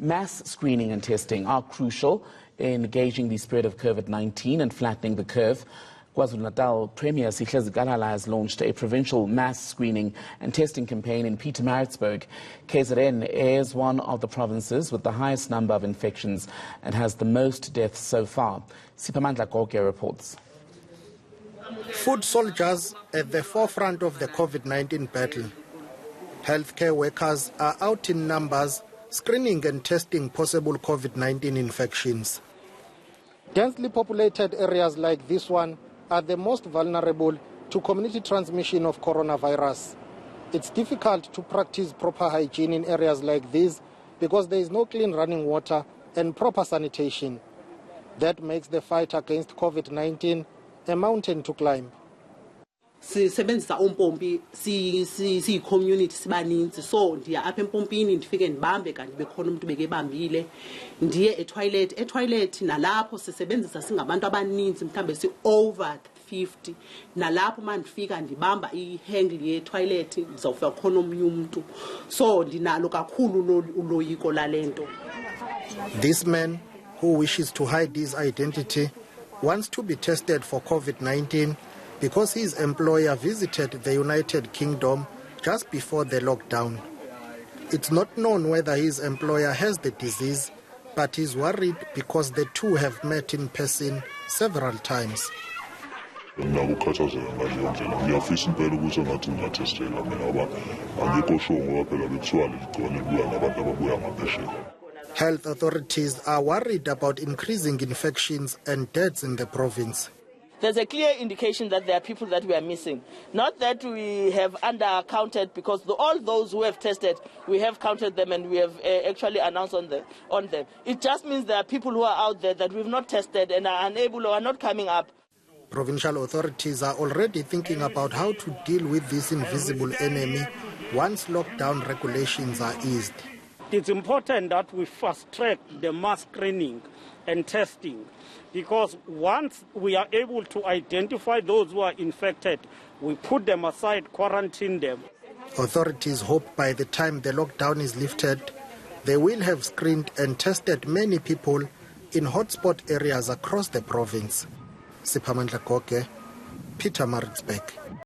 Mass screening and testing are crucial in gauging the spread of COVID-19 and flattening the curve. KwaZulu-Natal Premier Sihle Zikalala has launched a provincial mass screening and testing campaign in Pietermaritzburg. KZN is one of the provinces with the highest number of infections and has the most deaths so far. Pietermaritzburg reports. Foot soldiers at the forefront of the COVID-19 battle. Healthcare workers are out in numbers, screening and testing possible COVID-19 infections. Densely populated areas like this one are the most vulnerable to community transmission of coronavirus. It's difficult to practice proper hygiene in areas like these because there is no clean running water and proper sanitation. That makes the fight against COVID-19 a mountain to climb. Sisebenzisa umpompi si community sibaninzi, so ndiya apha empompini ndifike ndibambe kanti bekhona umuntu bekebambile, ndiye etoilet nalapho sisebenzisa singabantu abaninzi mhlambe si over 50, nalapho mandifika ndibamba ihandle ye toilet ndizofika khona omnye umuntu, so ndinalo kakhulu uloyiko lalento. This man, who wishes to hide his identity, wants to be tested for COVID-19 because his employer visited the United Kingdom just before the lockdown. It's not known whether his employer has the disease, but he's worried because the two have met in person several times. Health authorities are worried about increasing infections and deaths in the province. There's a clear indication that there are people that we are missing. Not that we have undercounted, because all those who have tested, we have counted them and we have actually announced on them. It just means there are people who are out there that we've not tested and are unable or are not coming up. Provincial authorities are already thinking about how to deal with this invisible enemy once lockdown regulations are eased. It's important that we fast-track the mass screening and testing, because once we are able to identify those who are infected, we put them aside, quarantine them. Authorities hope by the time the lockdown is lifted, they will have screened and tested many people in hotspot areas across the province. Pietermaritzburg.